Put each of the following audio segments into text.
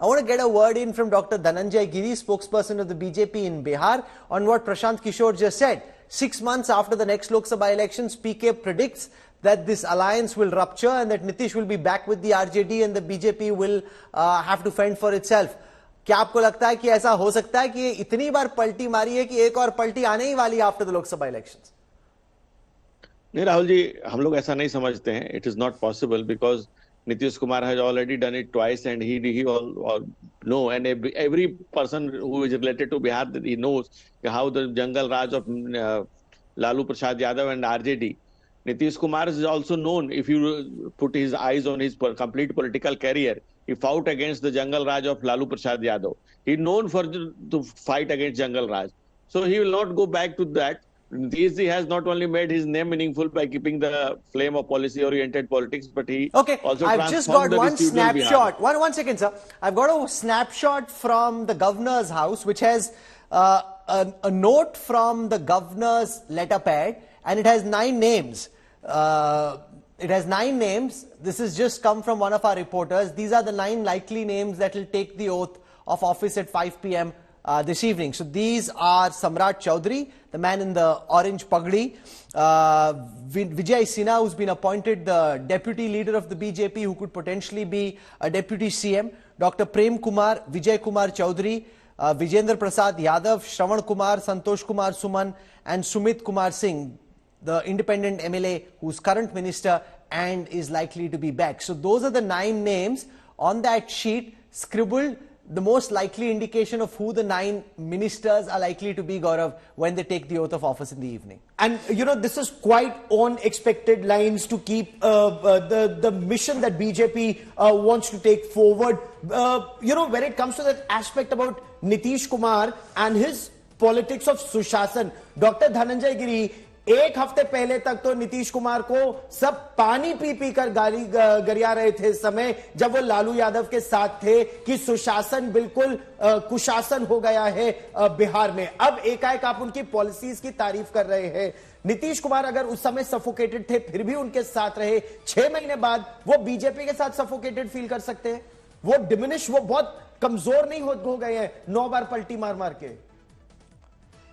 I want to get a word in from Dr. Dhananjay Giri, spokesperson of the BJP in Bihar, on what Prashant Kishore just said. 6 months after the next Lok Sabha elections, PK predicts that this alliance will rupture and that Nitish will be back with the RJD and the BJP will have to fend for itself. क्या आपको लगता है कि ऐसा हो सकता है कि ये इतनी बार पलटी मारी है कि एक और पलटी आने ही वाली है आफ्टर द लोकसभा इलेक्शंस? नहीं राहुल जी, हम लोग ऐसा नहीं समझते हैं. It is not possible because Nitish Kumar has already done it twice, and he all know, and every person who is related to Bihar, he knows how the jungle raj of Lalu Prasad Yadav and RJD. Nitish Kumar is also known, if you put his eyes on his complete political career, he fought against the jungle raj of Lalu Prasad Yadav. He is known to fight against jungle raj, so he will not go back to that. Nitish has not only made his name meaningful by keeping the flame of policy-oriented politics, but he also I've just got one snapshot. One second, sir. I've got a snapshot from the governor's house, which has a note from the governor's letterpad, and it has 9 names. It has 9 names. This has just come from one of our reporters. These are the 9 likely names that will take the oath of office at 5 p.m. This evening. So these are Samrat Chaudhary, the man in the orange pagdi, Vijay Sinha, who's been appointed the deputy leader of the BJP, who could potentially be a deputy CM, Dr. Prem Kumar, Vijay Kumar Chaudhary, Vijendra Prasad Yadav, Shravan Kumar, Santosh Kumar Suman, and Sumit Kumar Singh, the independent MLA who's current minister and is likely to be back. So those are the 9 names on that sheet, scribbled, the most likely indication of who the 9 ministers are likely to be, Gaurav, when they take the oath of office in the evening. And, you know, this is quite on expected lines to keep the mission that BJP wants to take forward. You know, when it comes to that aspect about Nitish Kumar and his politics of Sushasan, Dr. Dhananjay Giri, एक हफ्ते पहले तक तो नीतीश कुमार को सब पानी P P कर गरिया रहे थे इस समय जब वो लालू यादव के साथ थे कि सुशासन बिल्कुल कुशासन हो गया है बिहार में. अब एकाएक आप उनकी पॉलिसीज की तारीफ कर रहे हैं. नीतीश कुमार अगर उस समय सफोकेटेड थे फिर भी उनके साथ रहे, 6 महीने बाद वो बीजेपी के साथ सफोकेटेड फील कर सकते हैं? वो डिमिनिश, वो बहुत कमजोर नहीं हो गए हैं 9 बार पलटी मार मार के?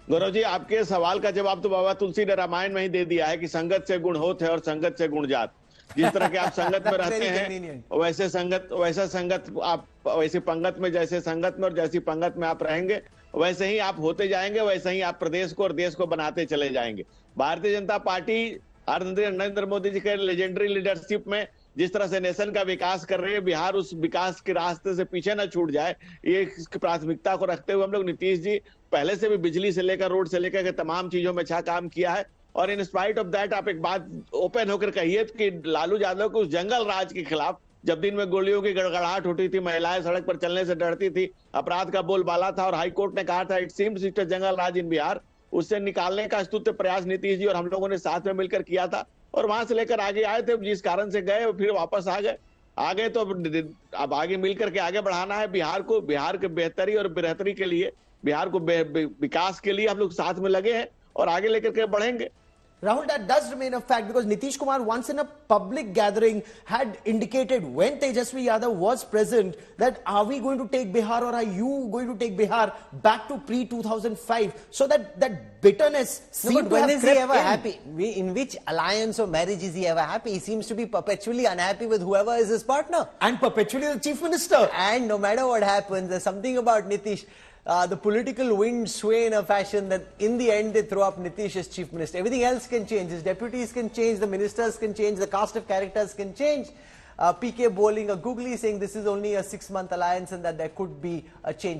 गौरव जी, आपके सवाल का जवाब तो बाबा तुलसी ने रामायण में ही दे दिया है कि संगत से गुण होत है और संगत से गुण जात. जिस तरह के आप संगत में रहते हैं वैसा संगत आप वैसे पंगत में, जैसे संगत में और जैसी पंगत में आप रहेंगे वैसे ही आप होते जाएंगे, वैसे ही आप प्रदेश को और देश को बनाते चले जाएंगे. भारतीय जनता पार्टी नरेंद्र मोदी जी के लेजेंडरी लीडरशिप में जिस तरह से नेशन का विकास कर रहे हैं, बिहार उस विकास के रास्ते से पीछे न छूट जाए, ये प्राथमिकता को रखते हुए हम लोग नीतीश जी पहले से भी बिजली से लेकर रोड से लेकर के तमाम चीजों में अच्छा काम किया है. और इन स्पाइट ऑफ दैट आप एक बात ओपन होकर कहिए कि लालू यादव को उस जंगल राज के खिलाफ, जब दिन में गोलियों की गड़गड़ाहट होती थी, महिलाएं सड़क पर चलने से डरती थी, अपराध का बोलबाला था और हाईकोर्ट ने कहा था इट सीम्स इट जंगल राज इन बिहार, उससे निकालने का स्तुत्य प्रयास नीतीश जी और हम लोगों ने साथ में मिलकर किया था. और वहां से लेकर आगे आए थे, जिस कारण से गए फिर वापस आ गए तो अब आगे मिलकर के आगे बढ़ाना है बिहार को. बिहार के बेहतरी और बेहतरी के लिए, बिहार को विकास के लिए हम लोग साथ में लगे हैं और आगे लेकर के बढ़ेंगे. Rahul, that does remain a fact because Nitish Kumar once in a public gathering had indicated when Tejasvi Yadav was present that are we going to take Bihar or are you going to take Bihar back to pre-2005? So that bitterness seemed to have crept in. When is he ever happy? In which alliance or marriage is he ever happy? He seems to be perpetually unhappy with whoever is his partner. And perpetually the chief minister. And no matter what happens, there's something about Nitish. The political winds sway in a fashion that in the end they throw up Nitish as chief minister. Everything else can change. His deputies can change, the ministers can change, the cast of characters can change. PK bowling a googly saying this is only a 6-month alliance and that there could be a change.